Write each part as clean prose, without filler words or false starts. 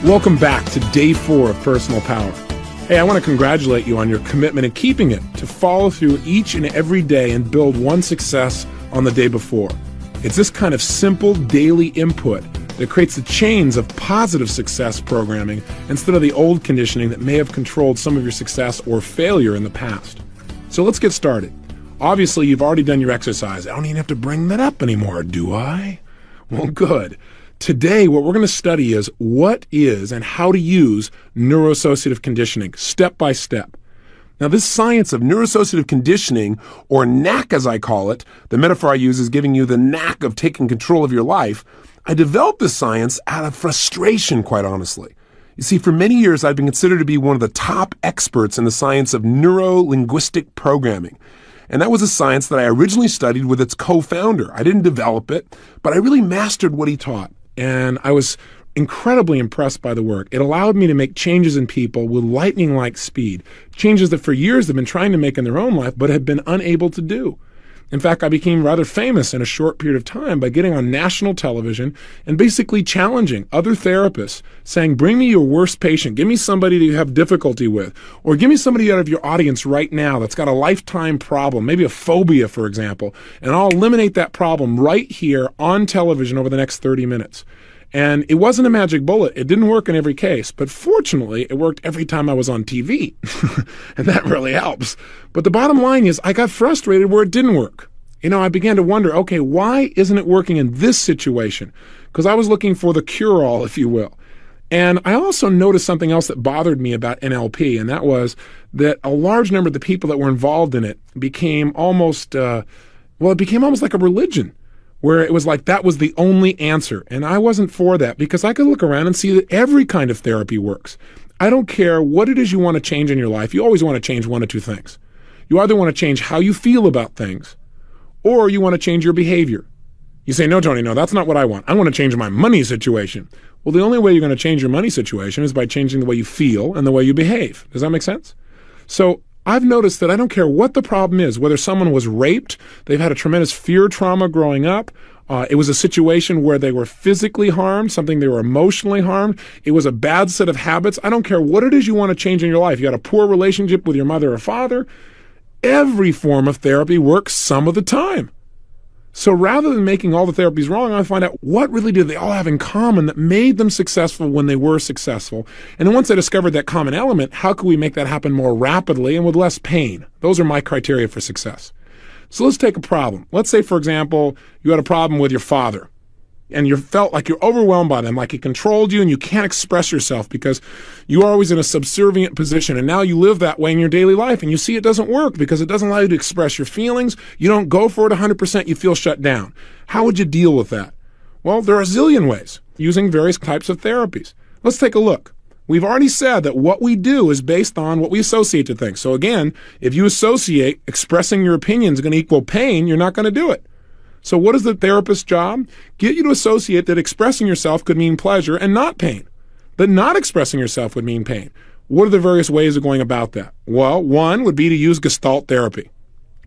Welcome back to day 4 of Personal Power. Hey, I want to congratulate you on your commitment and keeping it to follow through each and every day and build one success on the day before. It's this kind of simple daily input that creates the chains of positive success programming instead of the old conditioning that may have controlled some of your success or failure in the past. So let's get started. Obviously, you've already done your exercise. I don't even have to bring that up anymore, do I? Well, good. Today, what we're going to study is what is and how to use neuroassociative conditioning, step by step. Now, this science of neuroassociative conditioning, or knack as I call it, the metaphor I use is giving you the knack of taking control of your life. I developed this science out of frustration, quite honestly. You see, for many years, I've been considered to be one of the top experts in the science of neuro-linguistic programming. And that was a science that I originally studied with its co-founder. I didn't develop it, but I really mastered what he taught. And I was incredibly impressed by the work. It allowed me to make changes in people with lightning-like speed, changes that for years they've been trying to make in their own life, but have been unable to do. In fact, I became rather famous in a short period of time by getting on national television and basically challenging other therapists, saying, bring me your worst patient, give me somebody that you have difficulty with, or give me somebody out of your audience right now that's got a lifetime problem, maybe a phobia, for example, and I'll eliminate that problem right here on television over the next 30 minutes. And it wasn't a magic bullet. It didn't work in every case, but fortunately, it worked every time I was on TV. And that really helps. But the bottom line is I got frustrated where it didn't work. I began to wonder, okay, why isn't it working in this situation? Because I was looking for the cure-all, if you will. And I also noticed something else that bothered me about NLP, and that was that a large number of the people that were involved in it became almost, it became almost like a religion, where it was like that was the only answer. And I wasn't for that because I could look around and see that every kind of therapy works. I don't care what it is you want to change in your life. You always want to change one of two things. You either want to change how you feel about things, or you want to change your behavior. You say, no, Tony, no, that's not what I want. I want to change my money situation. Well, the only way you're going to change your money situation is by changing the way you feel and the way you behave. Does that make sense? So I've noticed that I don't care what the problem is, whether someone was raped, they've had a tremendous fear trauma growing up, it was a situation where they were physically harmed, something they were emotionally harmed, it was a bad set of habits. I don't care what it is you want to change in your life. You had a poor relationship with your mother or father. Every form of therapy works some of the time. So rather than making all the therapies wrong, I find out what really did they all have in common that made them successful when they were successful. And then once I discovered that common element, how could we make that happen more rapidly and with less pain? Those are my criteria for success. So let's take a problem. Let's say, for example, you had a problem with your father and you felt like you're overwhelmed by them, like he controlled you and you can't express yourself because you are always in a subservient position. And now you live that way in your daily life and you see it doesn't work because it doesn't allow you to express your feelings. You don't go for it 100%. You feel shut down. How would you deal with that? Well, there are a zillion ways using various types of therapies. Let's take a look. We've already said that what we do is based on what we associate to things. So again, if you associate expressing your opinion is going to equal pain, you're not going to do it. So what is the therapist's job? Get you to associate that expressing yourself could mean pleasure and not pain. That not expressing yourself would mean pain. What are the various ways of going about that? Well, one would be to use Gestalt therapy.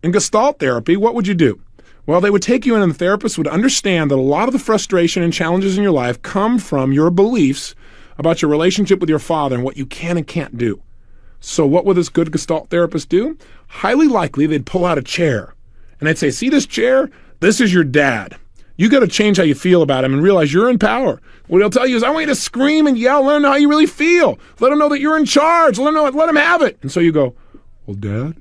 In Gestalt therapy, what would you do? Well, they would take you in and the therapist would understand that a lot of the frustration and challenges in your life come from your beliefs about your relationship with your father and what you can and can't do. So what would this good Gestalt therapist do? Highly likely they'd pull out a chair and they'd say, see this chair? This is your dad. You got to change how you feel about him and realize you're in power. What he'll tell you is, I want you to scream and yell, let him know how you really feel. Let him know that you're in charge. Let him have it. And so you go, well, Dad,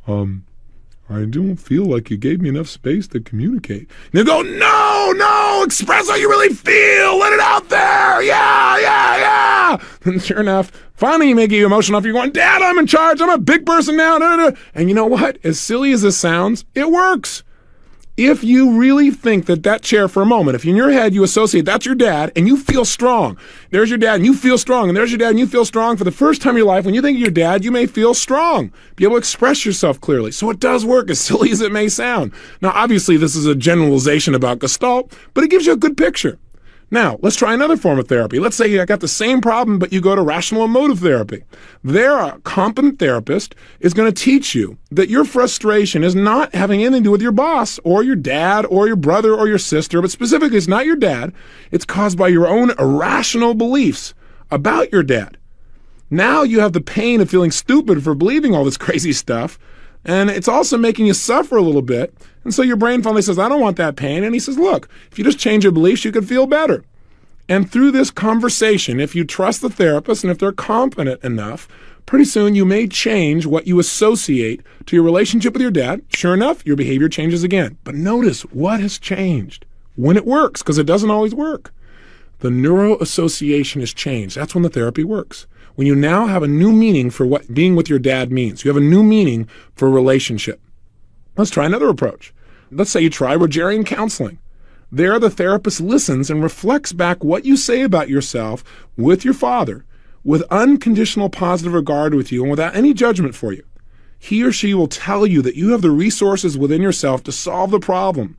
I don't feel like you gave me enough space to communicate. And they go, no, express how you really feel. Let it out there. Yeah. And sure enough, finally you may get you emotional enough. You're going, Dad, I'm in charge. I'm a big person now. And you know what? As silly as this sounds, it works. If you really think that chair for a moment, if in your head you associate that's your dad and you feel strong, there's your dad and you feel strong, and there's your dad and you feel strong, for the first time in your life, when you think of your dad, you may feel strong, be able to express yourself clearly. So it does work, as silly as it may sound. Now, obviously, this is a generalization about Gestalt, but it gives you a good picture. Now, let's try another form of therapy. Let's say I got the same problem, but you go to rational emotive therapy. There, a competent therapist is going to teach you that your frustration is not having anything to do with your boss or your dad or your brother or your sister, but specifically it's not your dad. It's caused by your own irrational beliefs about your dad. Now you have the pain of feeling stupid for believing all this crazy stuff, and it's also making you suffer a little bit. And so your brain finally says, I don't want that pain. And he says, look, if you just change your beliefs, you could feel better. And through this conversation, if you trust the therapist and if they're confident enough, pretty soon you may change what you associate to your relationship with your dad. Sure enough, your behavior changes again. But notice what has changed when it works, because it doesn't always work. The neuroassociation has changed. That's when the therapy works. When you now have a new meaning for what being with your dad means. You have a new meaning for a relationship. Let's try another approach. Let's say you try Rogerian counseling. There, the therapist listens and reflects back what you say about yourself with your father, with unconditional positive regard with you and without any judgment for you. He or she will tell you that you have the resources within yourself to solve the problem.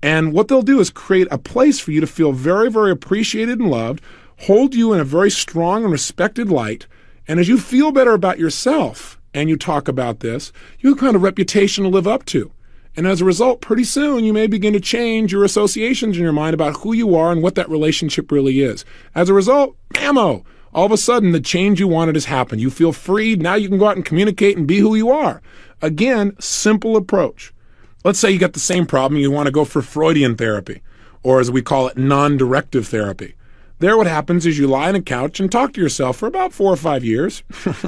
And what they'll do is create a place for you to feel very, very appreciated and loved, hold you in a very strong and respected light. And as you feel better about yourself and you talk about this, you have kind of reputation to live up to. And as a result, pretty soon you may begin to change your associations in your mind about who you are and what that relationship really is. As a result, bammo, all of a sudden the change you wanted has happened. You feel freed. Now you can go out and communicate and be who you are. Again, simple approach. Let's say you got the same problem. You want to go for Freudian therapy, or as we call it, non-directive therapy. There what happens is you lie on a couch and talk to yourself for about 4 or 5 years.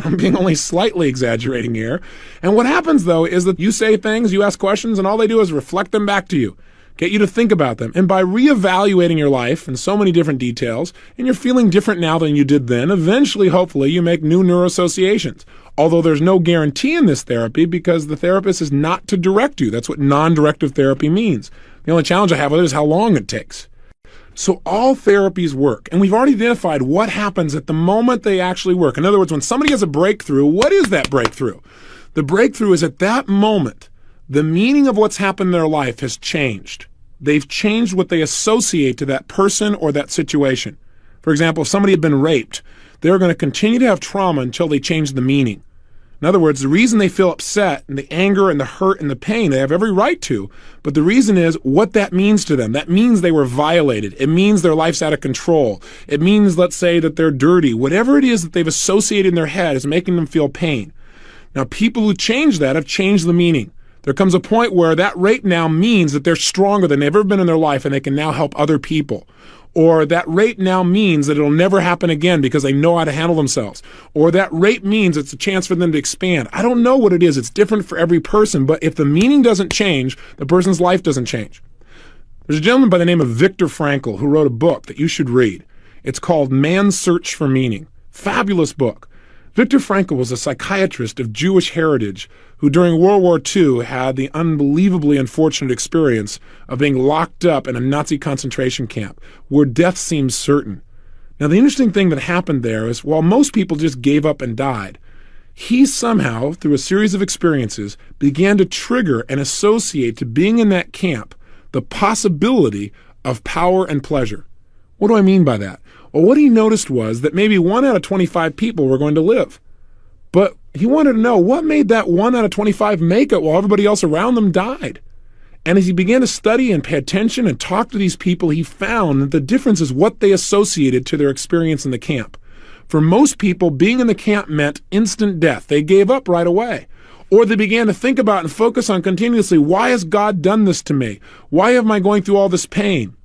I'm being only slightly exaggerating here. And what happens, though, is that you say things, you ask questions, and all they do is reflect them back to you, get you to think about them. And by reevaluating your life in so many different details, and you're feeling different now than you did then, eventually, hopefully, you make new neuroassociations. Although there's no guarantee in this therapy because the therapist is not to direct you. That's what non-directive therapy means. The only challenge I have with it is how long it takes. So all therapies work, and we've already identified what happens at the moment they actually work. In other words, when somebody has a breakthrough, what is that breakthrough? The breakthrough is at that moment, the meaning of what's happened in their life has changed. They've changed what they associate to that person or that situation. For example, if somebody had been raped, they're going to continue to have trauma until they change the meaning. In other words, the reason they feel upset and the anger and the hurt and the pain, they have every right to, but the reason is what that means to them. That means they were violated. It means their life's out of control. It means, let's say, that they're dirty. Whatever it is that they've associated in their head is making them feel pain. Now, people who change that have changed the meaning. There comes a point where that rape now means that they're stronger than they've ever been in their life and they can now help other people. Or that rape now means that it'll never happen again because they know how to handle themselves. Or that rape means it's a chance for them to expand. I don't know what it is. It's different for every person. But if the meaning doesn't change, the person's life doesn't change. There's a gentleman by the name of Viktor Frankl who wrote a book that you should read. It's called Man's Search for Meaning. Fabulous book. Viktor Frankl was a psychiatrist of Jewish heritage who during World War II had the unbelievably unfortunate experience of being locked up in a Nazi concentration camp where death seemed certain. Now, the interesting thing that happened there is while most people just gave up and died, he somehow, through a series of experiences, began to trigger and associate to being in that camp the possibility of power and pleasure. What do I mean by that? Well, what he noticed was that maybe 1 out of 25 people were going to live. But he wanted to know what made that 1 out of 25 make it while everybody else around them died. And as he began to study and pay attention and talk to these people, he found that the difference is what they associated to their experience in the camp. For most people, being in the camp meant instant death. They gave up right away. Or they began to think about and focus on continuously, why has God done this to me? Why am I going through all this pain?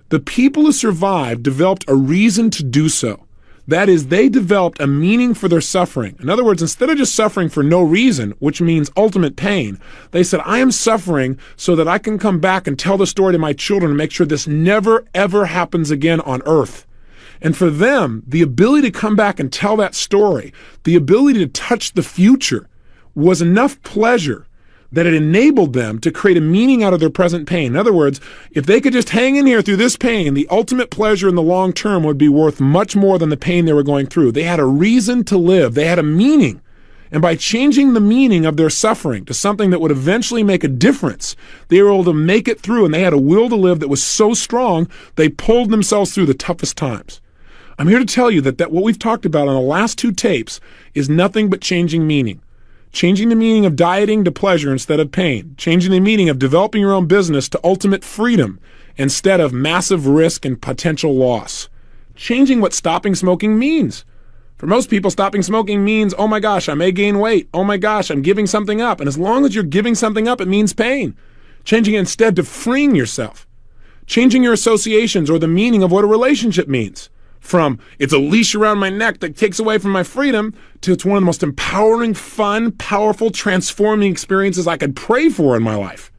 The people who survived developed a reason to do so. That is, they developed a meaning for their suffering. In other words, instead of just suffering for no reason, which means ultimate pain, they said, I am suffering so that I can come back and tell the story to my children and make sure this never, ever happens again on earth. And for them, the ability to come back and tell that story, the ability to touch the future, was enough pleasure that it enabled them to create a meaning out of their present pain. In other words, if they could just hang in here through this pain, the ultimate pleasure in the long term would be worth much more than the pain they were going through. They had a reason to live. They had a meaning. And by changing the meaning of their suffering to something that would eventually make a difference, they were able to make it through, and they had a will to live that was so strong, they pulled themselves through the toughest times. I'm here to tell you that what we've talked about on the last 2 tapes is nothing but changing meaning. Changing the meaning of dieting to pleasure instead of pain. Changing the meaning of developing your own business to ultimate freedom instead of massive risk and potential loss. changing what stopping smoking means. For most people, stopping smoking means, oh my gosh, I may gain weight. Oh my gosh, I'm giving something up. And as long as you're giving something up, it means pain. Changing it instead to freeing yourself. Changing your associations or the meaning of what a relationship means. From it's a leash around my neck that takes away from my freedom to it's one of the most empowering, fun, powerful, transforming experiences I could pray for in my life.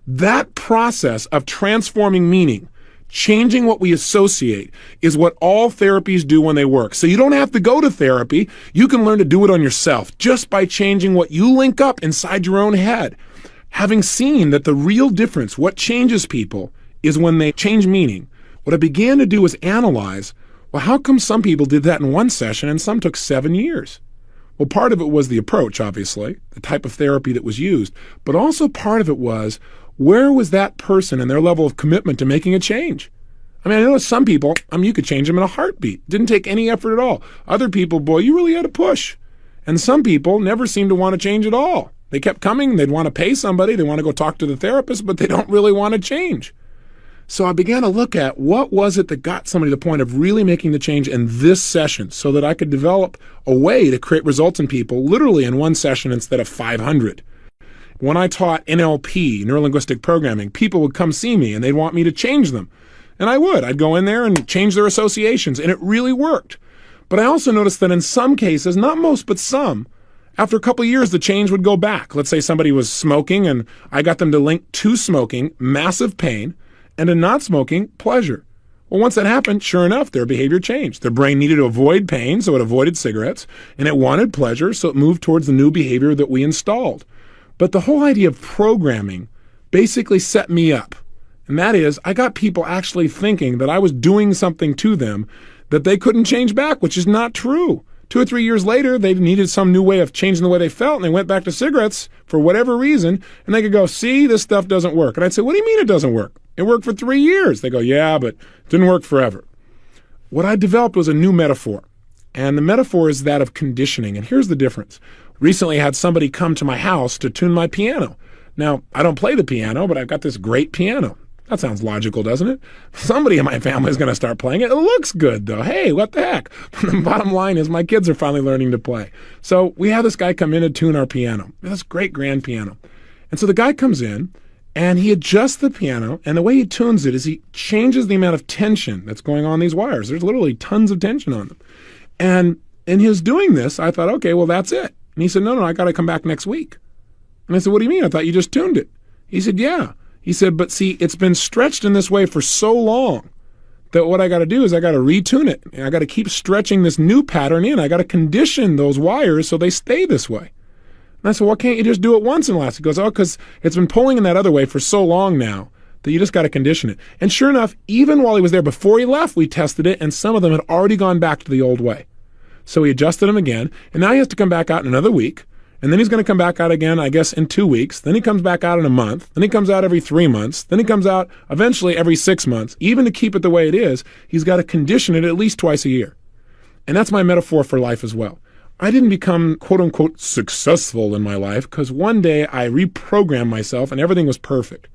That process of transforming meaning, changing what we associate, is what all therapies do when they work. So you don't have to go to therapy. You can learn to do it on yourself just by changing what you link up inside your own head. Having seen that the real difference, what changes people, is when they change meaning, what I began to do was analyze, well, how come some people did that in one session and some took 7 years? Well, part of it was the approach, obviously, the type of therapy that was used, but also part of it was, where was that person and their level of commitment to making a change? I mean, I know some people, you could change them in a heartbeat. Didn't take any effort at all. Other people, boy, you really had to push. And some people never seem to want to change at all. They kept coming. They'd want to pay somebody. They want to go talk to the therapist, but they don't really want to change. So I began to look at what was it that got somebody to the point of really making the change in this session so that I could develop a way to create results in people literally in one session instead of 500. When I taught NLP, neuro-linguistic programming, people would come see me and they'd want me to change them. And I would. I'd go in there and change their associations, and it really worked. But I also noticed that in some cases, not most, but some, after a couple of years, the change would go back. Let's say somebody was smoking and I got them to link to smoking, massive pain, and to not smoking, pleasure. Well, once that happened, sure enough, their behavior changed. Their brain needed to avoid pain, so it avoided cigarettes, and it wanted pleasure, so it moved towards the new behavior that we installed. But the whole idea of programming basically set me up. And that is, I got people actually thinking that I was doing something to them that they couldn't change back, which is not true. 2 or 3 years later, they needed some new way of changing the way they felt, and they went back to cigarettes for whatever reason, and they could go, see, this stuff doesn't work. And I'd say, what do you mean it doesn't work? It worked for 3 years. They go, yeah, but it didn't work forever. What I developed was a new metaphor, and the metaphor is that of conditioning, and here's the difference. Recently, I had somebody come to my house to tune my piano. Now, I don't play the piano, but I've got this great piano. That sounds logical, doesn't it? Somebody in my family is going to start playing it. It looks good, though. Hey, what the heck? The bottom line is my kids are finally learning to play. So we have this guy come in and tune our piano. This great grand piano. And so the guy comes in, and he adjusts the piano, and the way he tunes it is he changes the amount of tension that's going on these wires. There's literally tons of tension on them. And in his doing this, I thought, okay, well, that's it. And he said, no, I got to come back next week. And I said, what do you mean? I thought you just tuned it. He said, yeah. He said, but see, it's been stretched in this way for so long that what I got to do is I got to retune it. And I got to keep stretching this new pattern in. I got to condition those wires so they stay this way. And I said, well, can't you just do it once and last? He goes, oh, because it's been pulling in that other way for so long now that you just got to condition it. And sure enough, even while he was there before he left, we tested it, and some of them had already gone back to the old way. So he adjusted them again, and now he has to come back out in another week. And then he's going to come back out again, I guess, in 2 weeks. Then he comes back out in a month. Then he comes out every 3 months. Then he comes out eventually every 6 months. Even to keep it the way it is, he's got to condition it at least twice a year. And that's my metaphor for life as well. I didn't become, quote unquote, successful in my life because one day I reprogrammed myself and everything was perfect.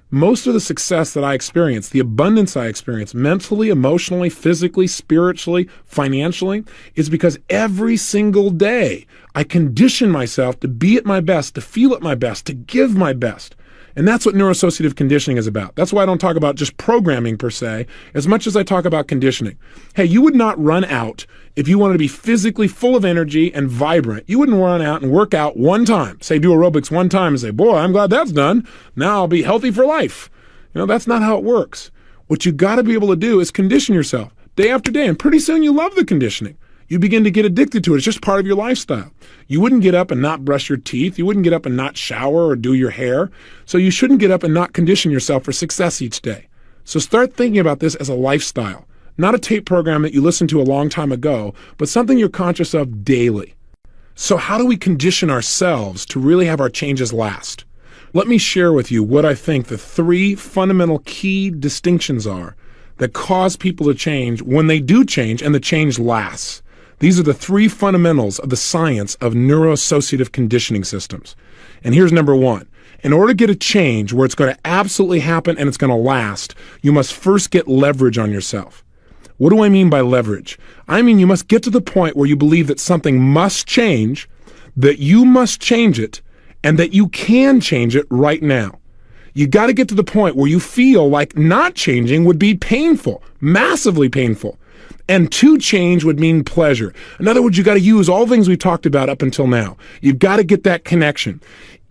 Most of the success that I experienced, the abundance I experienced mentally, emotionally, physically, spiritually, financially, is because every single day I condition myself to be at my best, to feel at my best, to give my best. And that's what neuroassociative conditioning is about. That's why I don't talk about just programming per se, as much as I talk about conditioning. Hey, you would not run out if you wanted to be physically full of energy and vibrant. You wouldn't run out and work out one time, say do aerobics one time and say, boy, I'm glad that's done. Now I'll be healthy for life. That's not how it works. What you got to be able to do is condition yourself day after day. And pretty soon you love the conditioning. You begin to get addicted to it. It's just part of your lifestyle. You wouldn't get up and not brush your teeth. You wouldn't get up and not shower or do your hair. So you shouldn't get up and not condition yourself for success each day. So start thinking about this as a lifestyle, not a tape program that you listened to a long time ago, but something you're conscious of daily. So how do we condition ourselves to really have our changes last? Let me share with you what I think the 3 fundamental key distinctions are that cause people to change when they do change and the change lasts. These are the 3 fundamentals of the science of neuroassociative conditioning systems. And here's number 1. In order to get a change where it's going to absolutely happen and it's going to last, you must first get leverage on yourself. What do I mean by leverage? I mean you must get to the point where you believe that something must change, that you must change it, and that you can change it right now. You got to get to the point where you feel like not changing would be painful, massively painful. And to change would mean pleasure. In other words, you got to use all things we've talked about up until now. You've got to get that connection.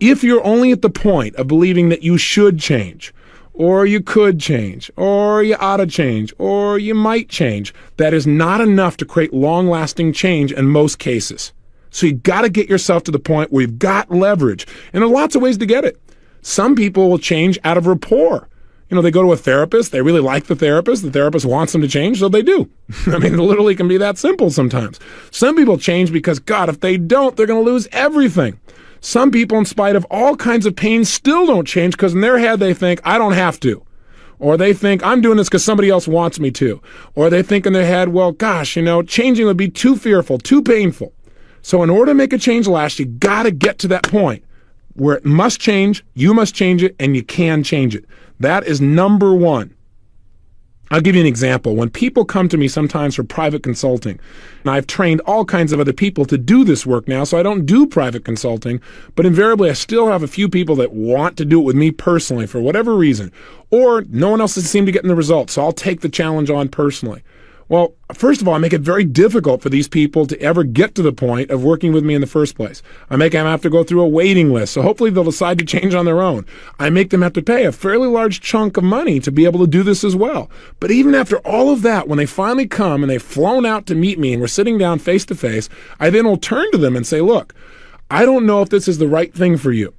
If you're only at the point of believing that you should change, or you could change, or you ought to change, or you might change, that is not enough to create long-lasting change in most cases. So you got to get yourself to the point where you've got leverage. And there are lots of ways to get it. Some people will change out of rapport. They go to a therapist, they really like the therapist wants them to change, so they do. I mean, it literally can be that simple sometimes. Some people change because, God, if they don't, they're going to lose everything. Some people, in spite of all kinds of pain, still don't change because in their head they think, I don't have to. Or they think, I'm doing this because somebody else wants me to. Or they think in their head, well, gosh, changing would be too fearful, too painful. So in order to make a change last, you got to get to that point where it must change, you must change it, and you can change it. That is number one. I'll give you an example. When people come to me sometimes for private consulting, and I've trained all kinds of other people to do this work now, so I don't do private consulting, but invariably I still have a few people that want to do it with me personally for whatever reason, or no one else has seemed to get in the results, so I'll take the challenge on personally. Well, first of all, I make it very difficult for these people to ever get to the point of working with me in the first place. I make them have to go through a waiting list, so hopefully they'll decide to change on their own. I make them have to pay a fairly large chunk of money to be able to do this as well. But even after all of that, when they finally come and they've flown out to meet me and we're sitting down face to face, I then will turn to them and say, look, I don't know if this is the right thing for you.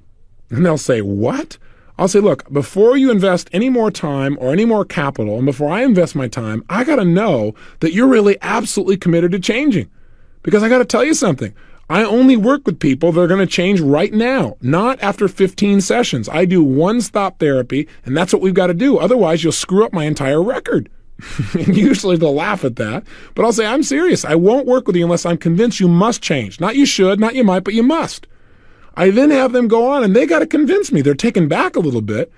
And they'll say, what? I'll say, look, before you invest any more time or any more capital, and before I invest my time, I got to know that you're really absolutely committed to changing. Because I got to tell you something. I only work with people that are going to change right now, not after 15 sessions. I do one-stop therapy, and that's what we've got to do. Otherwise, you'll screw up my entire record. And usually they'll laugh at that. But I'll say, I'm serious. I won't work with you unless I'm convinced you must change. Not you should, not you might, but you must. I then have them go on and they got to convince me. They're taken back a little bit,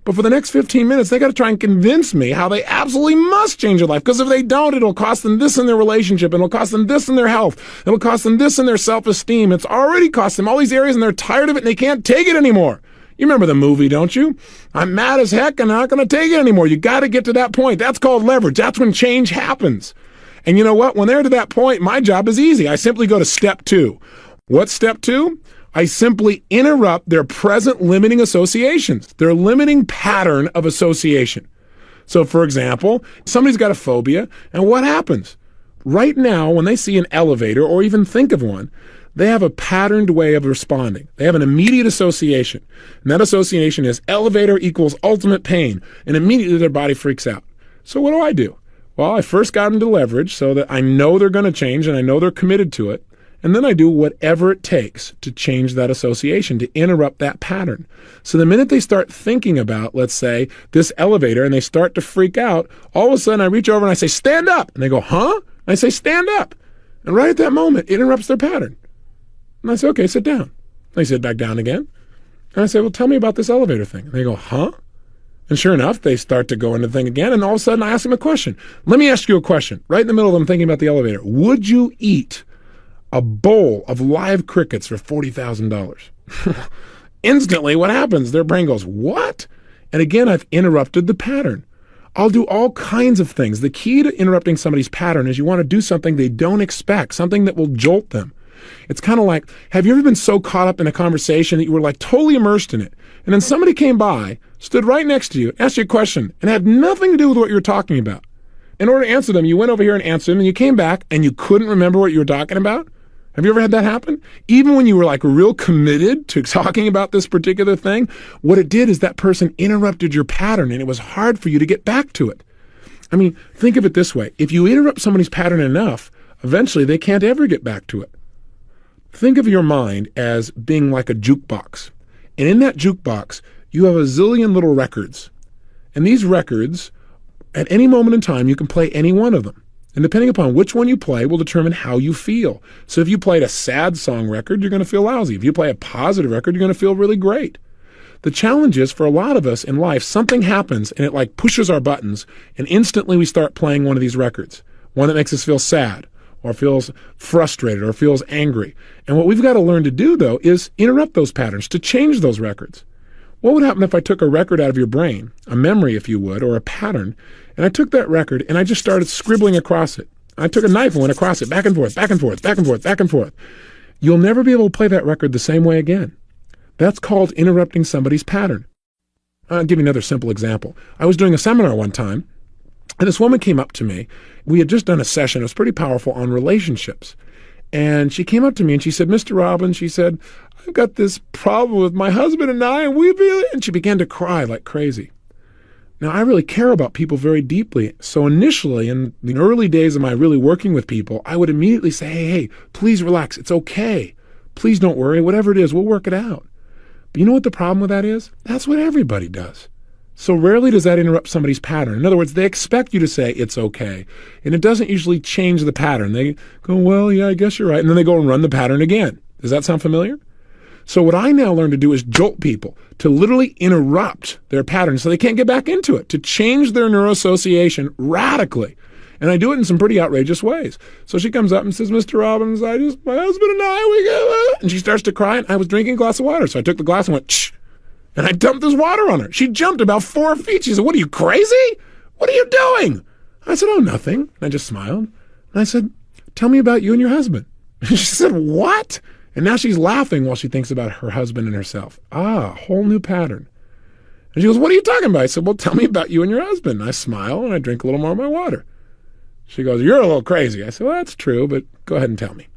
but for the next 15 minutes, they got to try and convince me how they absolutely must change their life. Because if they don't, it'll cost them this in their relationship. It'll cost them this in their health. It'll cost them this in their self-esteem. It's already cost them all these areas and they're tired of it and they can't take it anymore. You remember the movie, don't you? I'm mad as heck and I'm not going to take it anymore. You got to get to that point. That's called leverage. That's when change happens. And you know what? When they're to that point, my job is easy. I simply go to step 2. What's step 2? I simply interrupt their present limiting associations, their limiting pattern of association. So, for example, somebody's got a phobia, and what happens? Right now, when they see an elevator or even think of one, they have a patterned way of responding. They have an immediate association, and that association is elevator equals ultimate pain, and immediately their body freaks out. So what do? Well, I first got them to leverage so that I know they're going to change and I know they're committed to it. And then I do whatever it takes to change that association, to interrupt that pattern. So the minute they start thinking about, let's say, this elevator and they start to freak out, all of a sudden I reach over and I say, stand up. And they go, huh? And I say, stand up. And right at that moment, it interrupts their pattern. And I say, okay, sit down. They sit back down again. And I say, well, tell me about this elevator thing. And they go, huh? And sure enough, they start to go into the thing again. And all of a sudden I ask them a question. Let me ask you a question. Right in the middle of them thinking about the elevator. Would you eat a bowl of live crickets for $40,000? Instantly, what happens? Their brain goes, what? And again, I've interrupted the pattern. I'll do all kinds of things. The key to interrupting somebody's pattern is you want to do something they don't expect, something that will jolt them. It's kind of like, have you ever been so caught up in a conversation that you were like totally immersed in it, and then somebody came by, stood right next to you, asked you a question, and had nothing to do with what you were talking about? In order to answer them, you went over here and answered them, and you came back, and you couldn't remember what you were talking about? Have you ever had that happen? Even when you were like real committed to talking about this particular thing, what it did is that person interrupted your pattern and it was hard for you to get back to it. I mean, think of it this way. If you interrupt somebody's pattern enough, eventually they can't ever get back to it. Think of your mind as being like a jukebox. And in that jukebox, you have a zillion little records. And these records, at any moment in time, you can play any one of them. And depending upon which one you play will determine how you feel. So if you played a sad song record, you're going to feel lousy. If you play a positive record, you're going to feel really great. The challenge is for a lot of us in life, something happens and it like pushes our buttons and instantly we start playing one of these records, one that makes us feel sad or feels frustrated or feels angry. And what we've got to learn to do, though, is interrupt those patterns, to change those records. What would happen if I took a record out of your brain, a memory, if you would, or a pattern, and I took that record and I just started scribbling across it? I took a knife and went across it, back and forth, back and forth, back and forth, back and forth. You'll never be able to play that record the same way again. That's called interrupting somebody's pattern. I'll give you another simple example. I was doing a seminar one time, and this woman came up to me. We had just done a session, it was pretty powerful, on relationships. And she came up to me and she said, Mr. Robbins, she said, I've got this problem with my husband and I, and she began to cry like crazy. Now, I really care about people very deeply. So initially, in the early days of my really working with people, I would immediately say, hey, please relax. It's okay. Please don't worry. Whatever it is, we'll work it out. But you know what the problem with that is? That's what everybody does. So rarely does that interrupt somebody's pattern. In other words, they expect you to say it's okay. And it doesn't usually change the pattern. They go, well, yeah, I guess you're right. And then they go and run the pattern again. Does that sound familiar? So what I now learn to do is jolt people, to literally interrupt their pattern so they can't get back into it, to change their neuroassociation radically. And I do it in some pretty outrageous ways. So she comes up and says, Mr. Robbins, my husband and I, we go, and she starts to cry, and I was drinking a glass of water. So I took the glass and went, shh, and I dumped this water on her. She jumped about 4 feet. She said, what are you, crazy? What are you doing? I said, oh, nothing. And I just smiled. And I said, tell me about you and your husband. And she said, what? And now she's laughing while she thinks about her husband and herself. Ah, whole new pattern. And she goes, what are you talking about? I said, well, tell me about you and your husband. And I smile and I drink a little more of my water. She goes, you're a little crazy. I said, well, that's true, but go ahead and tell me.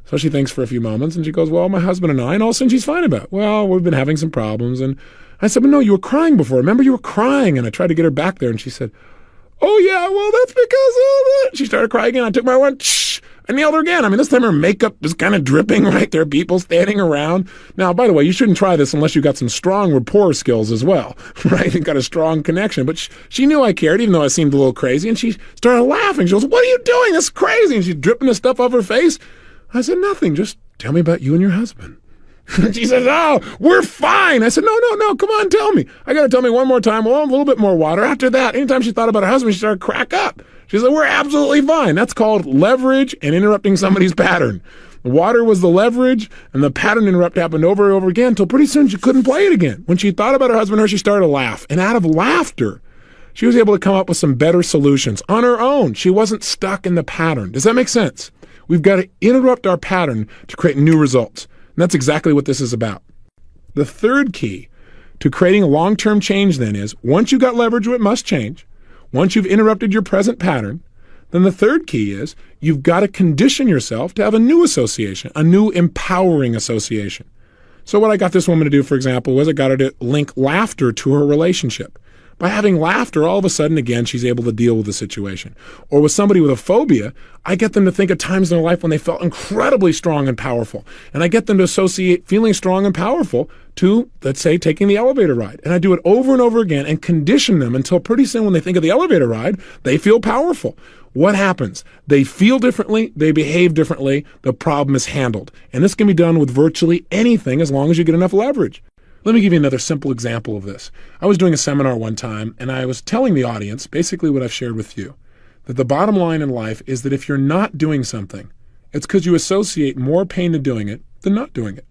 So she thinks for a few moments and she goes, well, my husband and I, and all of a sudden she's fine about it. Well, we've been having some problems. And I said, but no, you were crying before. Remember you were crying? And I tried to get her back there and she said, oh yeah, well, that's because of that. She started crying again. I took my one, shh. I nailed her again. I mean, this time her makeup was kind of dripping, right? There are people standing around. Now, by the way, you shouldn't try this unless you've got some strong rapport skills as well, right? You've got a strong connection. But she knew I cared, even though I seemed a little crazy. And she started laughing. She goes, what are you doing? That's crazy. And she's dripping the stuff off her face. I said, nothing. Just tell me about you and your husband. And she says, oh, we're fine. I said, no, come on, tell me. I got to tell me one more time. Well, a little bit more water. After that, anytime she thought about her husband, she started to crack up. She said, we're absolutely fine. That's called leverage and interrupting somebody's pattern. The water was the leverage, and the pattern interrupt happened over and over again until pretty soon she couldn't play it again. When she thought about her husband and her, she started to laugh. And out of laughter, she was able to come up with some better solutions on her own. She wasn't stuck in the pattern. Does that make sense? We've got to interrupt our pattern to create new results. And that's exactly what this is about. The third key to creating a long-term change then is, once you've got leverage, it must change. Once you've interrupted your present pattern, then the third key is you've got to condition yourself to have a new association, a new empowering association. So what I got this woman to do, for example, was I got her to link laughter to her relationship. By having laughter, all of a sudden, again, she's able to deal with the situation. Or with somebody with a phobia, I get them to think of times in their life when they felt incredibly strong and powerful. And I get them to associate feeling strong and powerful to, let's say, taking the elevator ride. And I do it over and over again and condition them until pretty soon when they think of the elevator ride, they feel powerful. What happens? They feel differently, they behave differently, the problem is handled. And this can be done with virtually anything as long as you get enough leverage. Let me give you another simple example of this. I was doing a seminar one time, and I was telling the audience basically what I've shared with you, that the bottom line in life is that if you're not doing something, it's because you associate more pain to doing it than not doing it.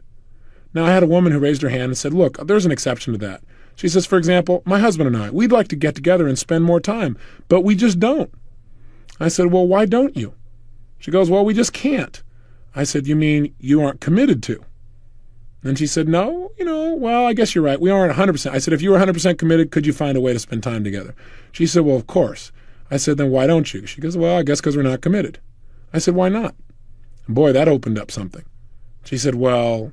Now, I had a woman who raised her hand and said, look, there's an exception to that. She says, for example, my husband and I, we'd like to get together and spend more time, but we just don't. I said, well, why don't you? She goes, well, we just can't. I said, you mean you aren't committed to? And she said, no, well, I guess you're right. We aren't 100%. I said, if you were 100% committed, could you find a way to spend time together? She said, well, of course. I said, then why don't you? She goes, well, I guess because we're not committed. I said, why not? And boy, that opened up something. She said, well,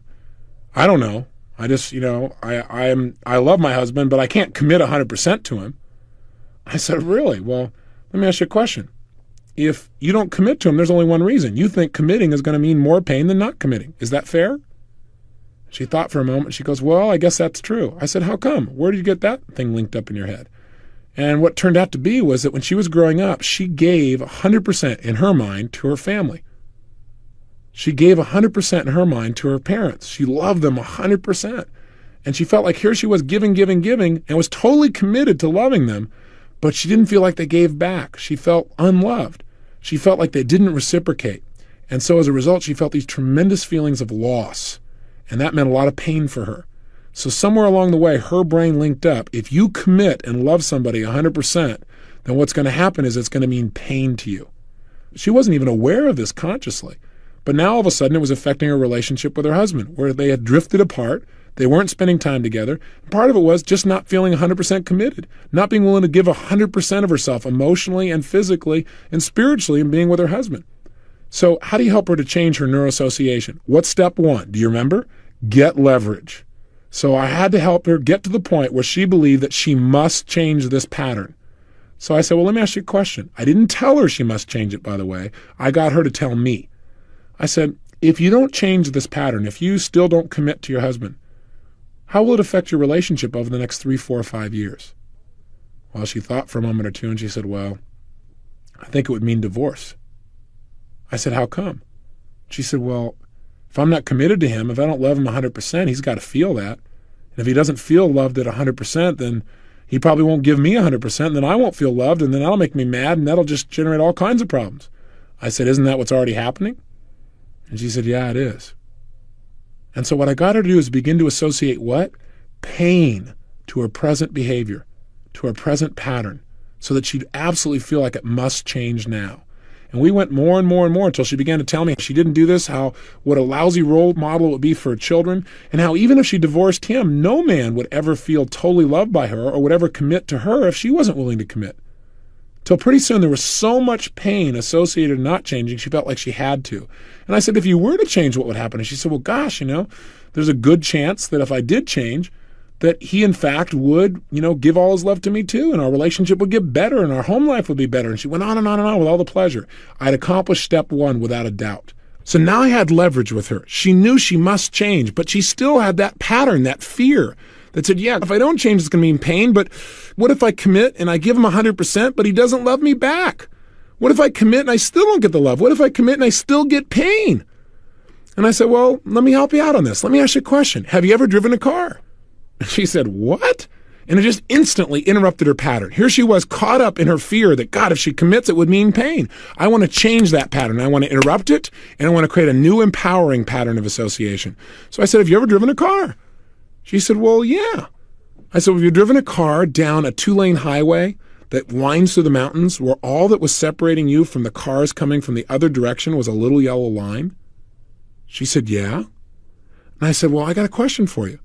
I don't know. I just, I love my husband, but I can't commit 100% to him. I said, really? Well, let me ask you a question. If you don't commit to him, there's only one reason. You think committing is going to mean more pain than not committing. Is that fair? She thought for a moment. She goes, well, I guess that's true. I said, how come? Where did you get that thing linked up in your head? And what turned out to be was that when she was growing up, she gave 100% in her mind to her family. She gave 100% in her mind to her parents. She loved them 100%. And she felt like here she was giving, and was totally committed to loving them, but she didn't feel like they gave back. She felt unloved. She felt like they didn't reciprocate. And so as a result, she felt these tremendous feelings of loss. And that meant a lot of pain for her. So somewhere along the way, her brain linked up. If you commit and love somebody 100%, then what's going to happen is it's going to mean pain to you. She wasn't even aware of this consciously. But now all of a sudden it was affecting her relationship with her husband, where they had drifted apart. They weren't spending time together. Part of it was just not feeling 100% committed, not being willing to give 100% of herself emotionally and physically and spiritually in being with her husband. So how do you help her to change her neuroassociation? What's step one? Do you remember? Get leverage. So I had to help her get to the point where she believed that she must change this pattern. So I said, well, let me ask you a question. I didn't tell her she must change it, by the way. I got her to tell me. I said, if you don't change this pattern, if you still don't commit to your husband, how will it affect your relationship over the next 3, 4, 5 years? Well, she thought for a moment or two, and she said, well, I think it would mean divorce. I said, how come? She said, well, if I'm not committed to him, if I don't love him 100%, he's got to feel that. And if he doesn't feel loved at 100%, then he probably won't give me 100%, and then I won't feel loved, and then that'll make me mad, and that'll just generate all kinds of problems. I said, isn't that what's already happening? And she said, yeah, it is. And so what I got her to do is begin to associate what? Pain to her present behavior, to her present pattern, so that she'd absolutely feel like it must change now. And we went more and more and more until she began to tell me she didn't do this, how what a lousy role model it would be for her children, and how even if she divorced him, no man would ever feel totally loved by her or would ever commit to her if she wasn't willing to commit. Till pretty soon there was so much pain associated with not changing, she felt like she had to. And I said, if you were to change, what would happen? And she said, well, gosh, there's a good chance that if I did change, that he, in fact, would, give all his love to me too, and our relationship would get better, and our home life would be better. And she went on and on and on with all the pleasure. I'd accomplished step one without a doubt. So now I had leverage with her. She knew she must change, but she still had that pattern, that fear that said, yeah, if I don't change, it's going to mean pain, but what if I commit and I give him 100%, but he doesn't love me back? What if I commit and I still don't get the love? What if I commit and I still get pain? And I said, well, let me help you out on this. Let me ask you a question. Have you ever driven a car? And she said, what? And it just instantly interrupted her pattern. Here she was caught up in her fear that, God, if she commits, it would mean pain. I want to change that pattern. I want to interrupt it, and I want to create a new empowering pattern of association. So I said, have you ever driven a car? She said, well, yeah. I said, well, have you driven a car down a 2-lane highway that winds through the mountains where all that was separating you from the cars coming from the other direction was a little yellow line? She said, yeah. And I said, well, I got a question for you.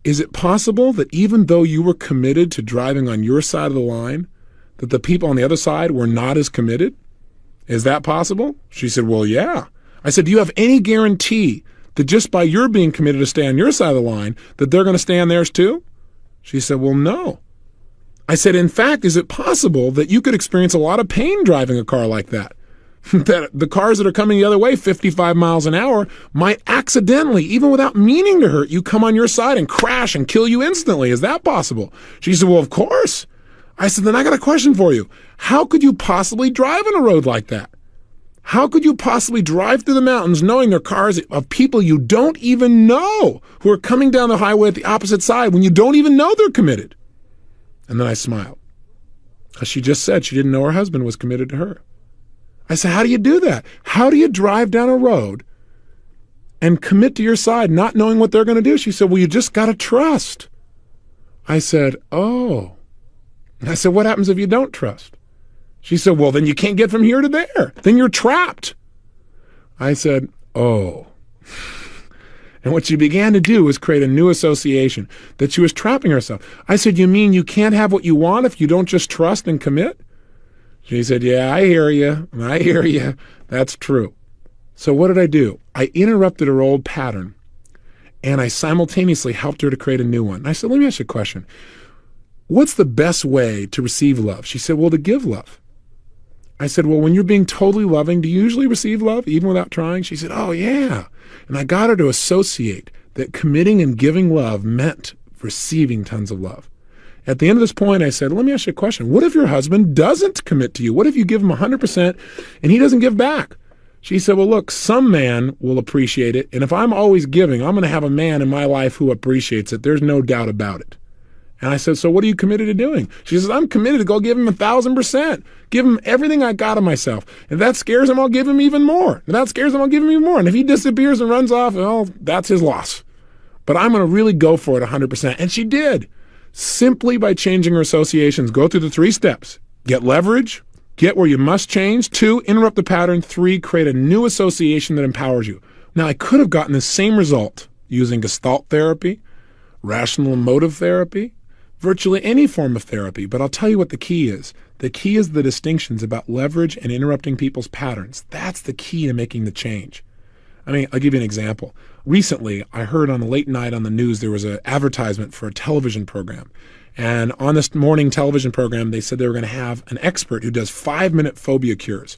Is it possible that even though you were committed to driving on your side of the line, that the people on the other side were not as committed? Is that possible? She said, well, yeah. I said, do you have any guarantee that just by your being committed to stay on your side of the line, that they're going to stay on theirs too? She said, well, no. I said, in fact, is it possible that you could experience a lot of pain driving a car like that? That the cars that are coming the other way, 55 miles an hour, might accidentally, even without meaning to hurt you, come on your side and crash and kill you instantly. Is that possible? She said, well, of course. I said, then I got a question for you. How could you possibly drive on a road like that? How could you possibly drive through the mountains knowing they're cars of people you don't even know who are coming down the highway at the opposite side when you don't even know they're committed? And then I smiled, because she just said she didn't know her husband was committed to her. I said, how do you do that? How do you drive down a road and commit to your side not knowing what they're going to do? She said, well, you just got to trust. I said, oh. And I said, what happens if you don't trust? She said, well, then you can't get from here to there. Then you're trapped. I said, oh. And what she began to do was create a new association, that she was trapping herself. I said, you mean you can't have what you want if you don't just trust and commit? She said, yeah, I hear you. I hear you. That's true. So what did I do? I interrupted her old pattern, and I simultaneously helped her to create a new one. I said, let me ask you a question. What's the best way to receive love? She said, well, to give love. I said, well, when you're being totally loving, do you usually receive love even without trying? She said, oh, yeah. And I got her to associate that committing and giving love meant receiving tons of love. At the end of this point, I said, let me ask you a question. What if your husband doesn't commit to you? What if you give him 100% and he doesn't give back? She said, well, look, some man will appreciate it. And if I'm always giving, I'm going to have a man in my life who appreciates it. There's no doubt about it. And I said, so what are you committed to doing? She says, I'm committed to go give him 1,000%. Give him everything I got of myself. If that scares him, I'll give him even more. If that scares him, I'll give him even more. And if he disappears and runs off, well, that's his loss. But I'm going to really go for it 100%. And she did. Simply by changing her associations. Go through the 3 steps. Get leverage. Get where you must change. 2, interrupt the pattern. 3, create a new association that empowers you. Now, I could have gotten the same result using Gestalt therapy, rational emotive therapy, virtually any form of therapy. But I'll tell you what the key is. The key is the distinctions about leverage and interrupting people's patterns. That's the key to making the change. I mean, I'll give you an example. Recently, I heard on a late night on the news there was an advertisement for a television program. And on this morning television program, they said they were going to have an expert who does 5-minute phobia cures.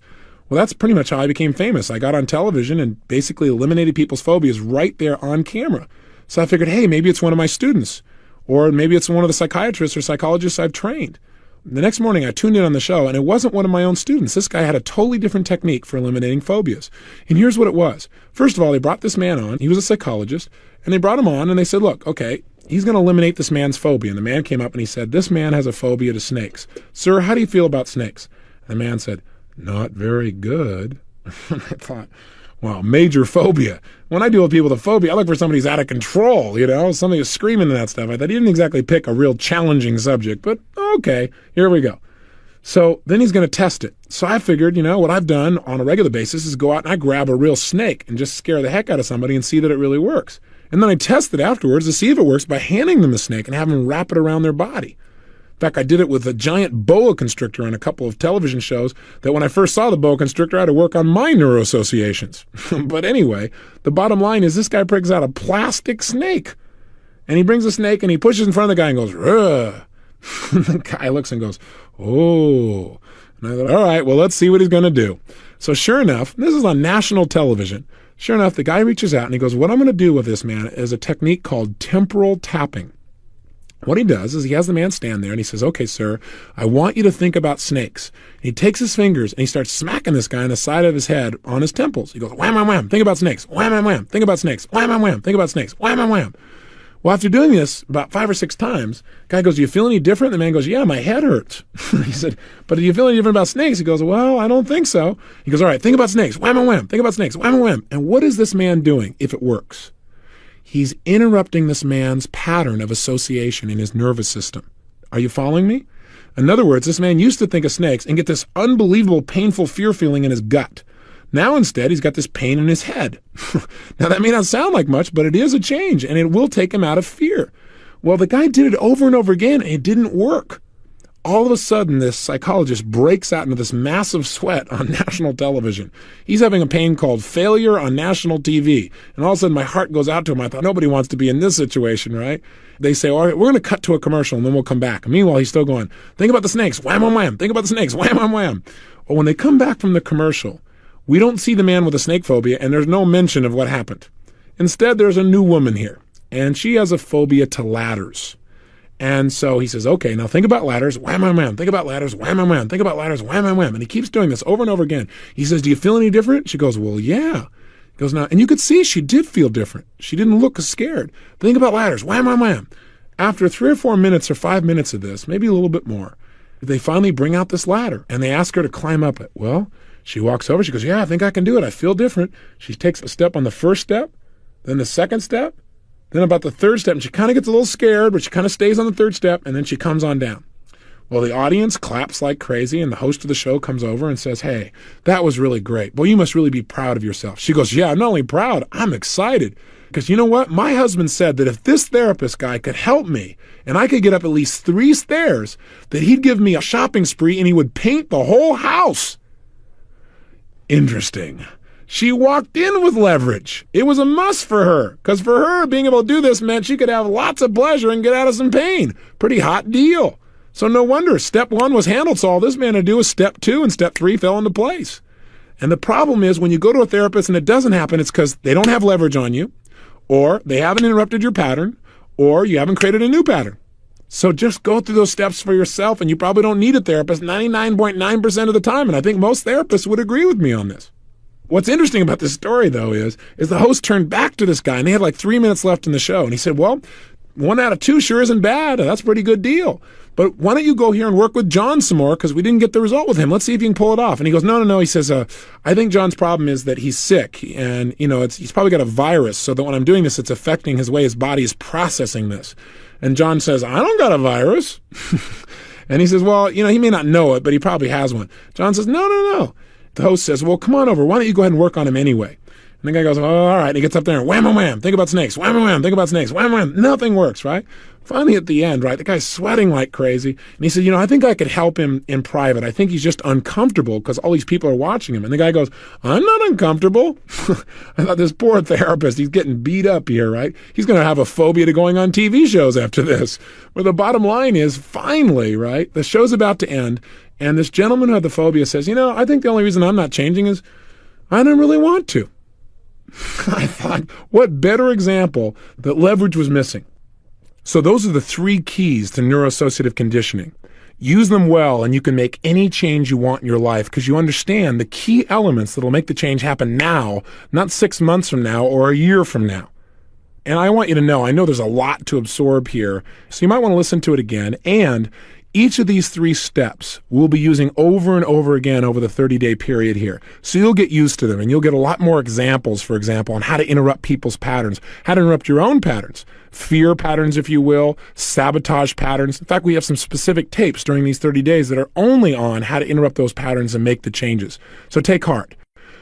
Well, that's pretty much how I became famous. I got on television and basically eliminated people's phobias right there on camera. So I figured, hey, maybe it's one of my students, or maybe it's one of the psychiatrists or psychologists I've trained. The next morning, I tuned in on the show, and it wasn't one of my own students. This guy had a totally different technique for eliminating phobias. And here's what it was. First of all, they brought this man on. He was a psychologist, and they brought him on, and they said, look, okay, he's going to eliminate this man's phobia. And the man came up and he said, this man has a phobia to snakes. Sir, how do you feel about snakes? And the man said, not very good. I thought, wow, major phobia. When I deal with people with a phobia, I look for somebody who's out of control, somebody who's screaming and that stuff. I thought he didn't exactly pick a real challenging subject, but okay, here we go. So then he's going to test it. So I figured, what I've done on a regular basis is go out and I grab a real snake and just scare the heck out of somebody and see that it really works. And then I test it afterwards to see if it works by handing them the snake and having them wrap it around their body. In fact, I did it with a giant boa constrictor on a couple of television shows that when I first saw the boa constrictor, I had to work on my neuroassociations. But anyway, the bottom line is this guy brings out a plastic snake. And he brings a snake and he pushes in front of the guy and goes, ugh. The guy looks and goes, oh. And I thought, all right, well, let's see what he's going to do. So sure enough, this is on national television. Sure enough, the guy reaches out and he goes, what I'm going to do with this man is a technique called temporal tapping. What he does is he has the man stand there and he says, okay, sir, I want you to think about snakes. And he takes his fingers and he starts smacking this guy on the side of his head on his temples. He goes, wham, wham, wham, think about snakes. Wham, wham, wham, think about snakes. Wham, wham, wham, think about snakes. Wham, wham, wham. Well, after doing this about 5 or 6 times, the guy goes, do you feel any different? The man goes, yeah, my head hurts. He said, but do you feel any different about snakes? He goes, well, I don't think so. He goes, all right, think about snakes. Wham, wham, wham, think about snakes. Wham, wham, wham. And what is this man doing if it works? He's interrupting this man's pattern of association in his nervous system. Are you following me? In other words, this man used to think of snakes and get this unbelievable painful fear feeling in his gut. Now instead, he's got this pain in his head. Now that may not sound like much, but it is a change, and it will take him out of fear. Well, the guy did it over and over again, and it didn't work. All of a sudden, this psychologist breaks out into this massive sweat on national television. He's having a pain called failure on national TV. And all of a sudden, my heart goes out to him. I thought, nobody wants to be in this situation, right? They say, all right, we're going to cut to a commercial, and then we'll come back. And meanwhile, he's still going, think about the snakes, wham, wham, wham. Think about the snakes, wham, wham, wham. Well, when they come back from the commercial, we don't see the man with a snake phobia, and there's no mention of what happened. Instead, there's a new woman here, and she has a phobia to ladders. And so he says, okay, now think about ladders, wham, wham, wham. Think about ladders, wham, wham, wham. Think about ladders, wham, wham, wham. And he keeps doing this over and over again. He says, do you feel any different? She goes, well, yeah. He goes, now, and you could see she did feel different. She didn't look scared. Think about ladders, wham, wham, wham. After 3 or 4 minutes or 5 minutes of this, maybe a little bit more, they finally bring out this ladder, and they ask her to climb up it. Well, she walks over, she goes, yeah, I think I can do it. I feel different. She takes a step on the first step, then the second step, then about the third step, and she kind of gets a little scared, but she kind of stays on the third step, and then she comes on down. Well, the audience claps like crazy, and the host of the show comes over and says, hey, that was really great. Boy, you must really be proud of yourself. She goes, yeah, I'm not only proud, I'm excited. Because you know what? My husband said that if this therapist guy could help me, and I could get up at least 3 stairs, that he'd give me a shopping spree, and he would paint the whole house. Interesting. She walked in with leverage. It was a must for her, because for her, being able to do this meant she could have lots of pleasure and get out of some pain. Pretty hot deal. So no wonder step 1 was handled, so all this man had to do was step 2, and step 3 fell into place. And the problem is when you go to a therapist and it doesn't happen, it's because they don't have leverage on you, or they haven't interrupted your pattern, or you haven't created a new pattern. So just go through those steps for yourself, and you probably don't need a therapist 99.9% of the time, and I think most therapists would agree with me on this. What's interesting about this story, though, is the host turned back to this guy, and they had like 3 minutes left in the show. And he said, well, 1 out of 2 sure isn't bad. That's a pretty good deal. But why don't you go here and work with John some more, because we didn't get the result with him. Let's see if you can pull it off. And he goes, no. He says, I think John's problem is that he's sick, and he's probably got a virus, so that when I'm doing this, it's affecting his way his body is processing this. And John says, I don't got a virus. And he says, well, he may not know it, but he probably has one. John says, no. The host says, well, come on over. Why don't you go ahead and work on him anyway? And the guy goes, oh, all right. And he gets up there and wham, wham, wham. Think about snakes. Wham, wham, wham. Think about snakes. Wham, wham. Nothing works, right? Finally, at the end, right, the guy's sweating like crazy. And he said, I think I could help him in private. I think he's just uncomfortable because all these people are watching him. And the guy goes, I'm not uncomfortable. I thought, this poor therapist, he's getting beat up here, right? He's going to have a phobia to going on TV shows after this. But the bottom line is, finally, right, the show's about to end. And this gentleman who had the phobia says, I think the only reason I'm not changing is I don't really want to. I thought, what better example that leverage was missing. So those are the 3 keys to neuroassociative conditioning. Use them well, and you can make any change you want in your life because you understand the key elements that will make the change happen now, not 6 months from now or a year from now. And I want you to know, I know there's a lot to absorb here, so you might want to listen to it again. And each of these 3 steps we'll be using over and over again over the 30-day period here. So you'll get used to them, and you'll get a lot more examples, for example, on how to interrupt people's patterns, how to interrupt your own patterns, fear patterns, if you will, sabotage patterns. In fact, we have some specific tapes during these 30 days that are only on how to interrupt those patterns and make the changes. So take heart.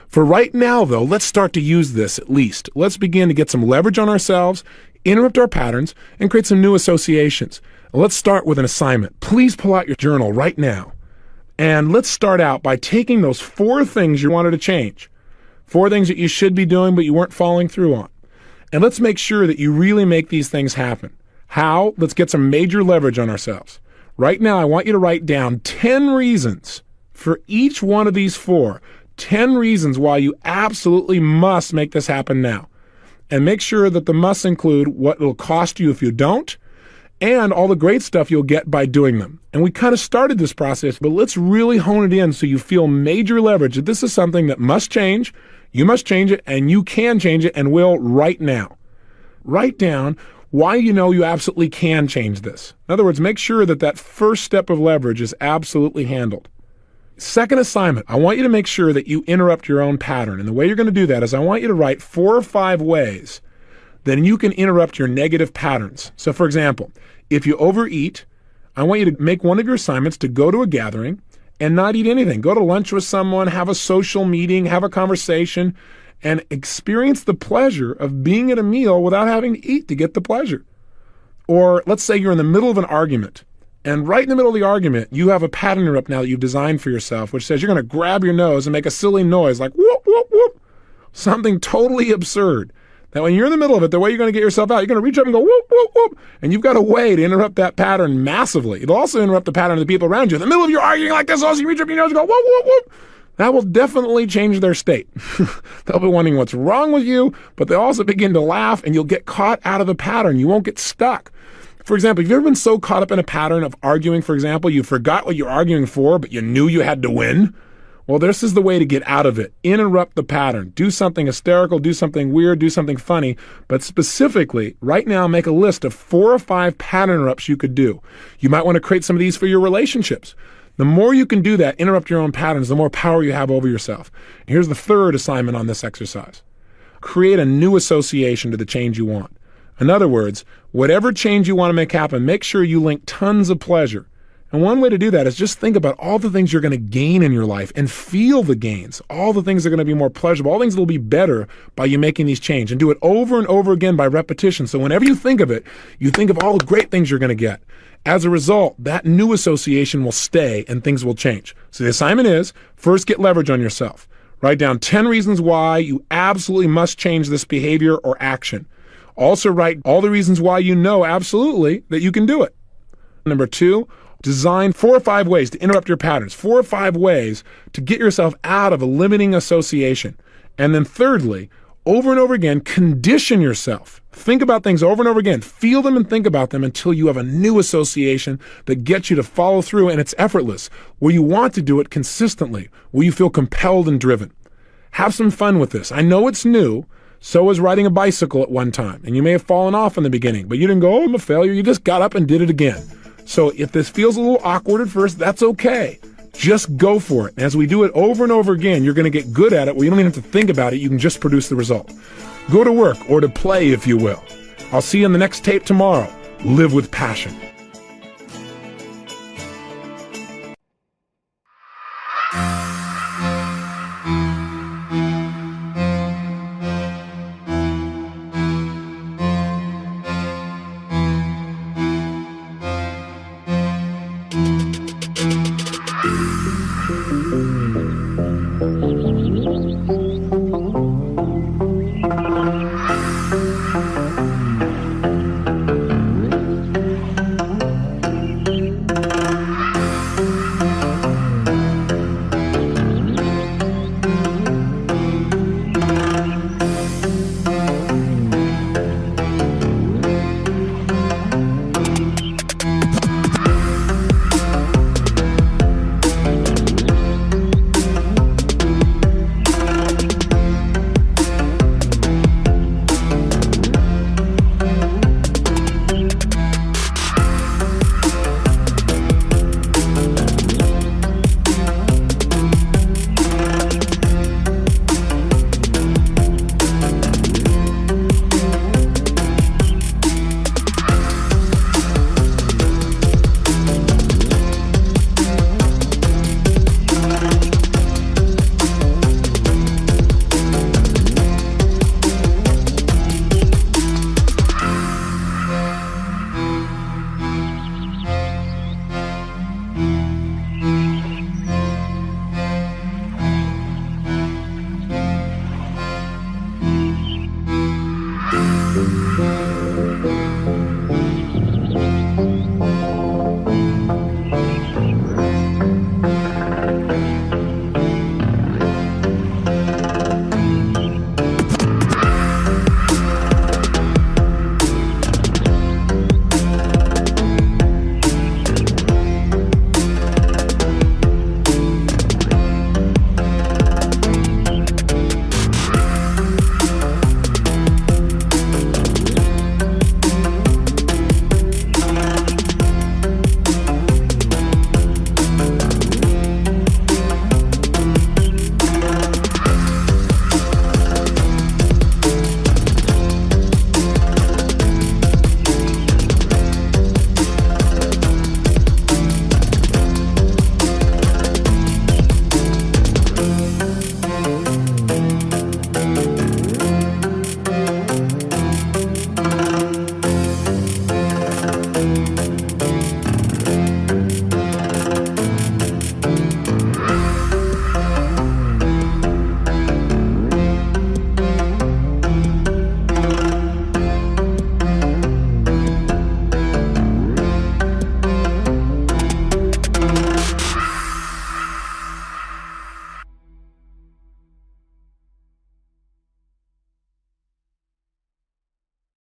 For right now, though, let's start to use this at least. Let's begin to get some leverage on ourselves, interrupt our patterns, and create some new associations. Let's start with an assignment. Please pull out your journal right now. And let's start out by taking those 4 things you wanted to change. 4 things that you should be doing but you weren't following through on. And let's make sure that you really make these things happen. How? Let's get some major leverage on ourselves. Right now, I want you to write down 10 reasons for each one of these 4. 10 reasons why you absolutely must make this happen now. And make sure that the musts include what it'll cost you if you don't, and all the great stuff you'll get by doing them. And we kind of started this process, but let's really hone it in so you feel major leverage that this is something that must change, you must change it, and you can change it and will right now. Write down why you absolutely can change this. In other words, make sure that that first step of leverage is absolutely handled. Second assignment, I want you to make sure that you interrupt your own pattern. And the way you're going to do that is I want you to write 4 or 5 ways then you can interrupt your negative patterns. So for example, if you overeat, I want you to make one of your assignments to go to a gathering and not eat anything. Go to lunch with someone, have a social meeting, have a conversation, and experience the pleasure of being at a meal without having to eat to get the pleasure. Or let's say you're in the middle of an argument, and right in the middle of the argument, you have a pattern interrupt now that you've designed for yourself, which says you're going to grab your nose and make a silly noise like whoop, whoop, whoop. Something totally absurd. That when you're in the middle of it, the way you're going to get yourself out, you're going to reach up and go whoop, whoop, whoop. And you've got a way to interrupt that pattern massively. It'll also interrupt the pattern of the people around you. In the middle of your arguing like this, also you reach up your nose and go whoop, whoop, whoop. That will definitely change their state. They'll be wondering what's wrong with you, but they'll also begin to laugh, and you'll get caught out of the pattern. You won't get stuck. For example, have you ever been so caught up in a pattern of arguing, for example, you forgot what you're arguing for, but you knew you had to win? Well, this is the way to get out of it. Interrupt the pattern. Do something hysterical, do something weird, do something funny. But specifically, right now, make a list of 4 or 5 pattern interrupts you could do. You might want to create some of these for your relationships. The more you can do that, interrupt your own patterns, the more power you have over yourself. And here's the third assignment on this exercise. Create a new association to the change you want. In other words, whatever change you want to make happen, make sure you link tons of pleasure. And one way to do that is just think about all the things you're going to gain in your life and feel the gains. All the things that are going to be more pleasurable, all things that will be better by you making these changes. And do it over and over again by repetition. So whenever you think of it, you think of all the great things you're going to get. As a result, that new association will stay and things will change. So the assignment is, first get leverage on yourself. Write down 10 reasons why you absolutely must change this behavior or action. Also write all the reasons why you know absolutely that you can do it. Number 2, design 4 or 5 ways to interrupt your patterns, 4 or 5 ways to get yourself out of a limiting association. And then thirdly, over and over again, condition yourself. Think about things over and over again. Feel them and think about them until you have a new association that gets you to follow through, and it's effortless, where you want to do it consistently, where you feel compelled and driven. Have some fun with this. I know it's new. So was riding a bicycle at one time, and you may have fallen off in the beginning, but you didn't go, oh, I'm a failure. You just got up and did it again. So if this feels a little awkward at first, that's okay. Just go for it. And as we do it over and over again, you're going to get good at it where you don't even have to think about it. You can just produce the result. Go to work, or to play, if you will. I'll see you in the next tape tomorrow. Live with passion.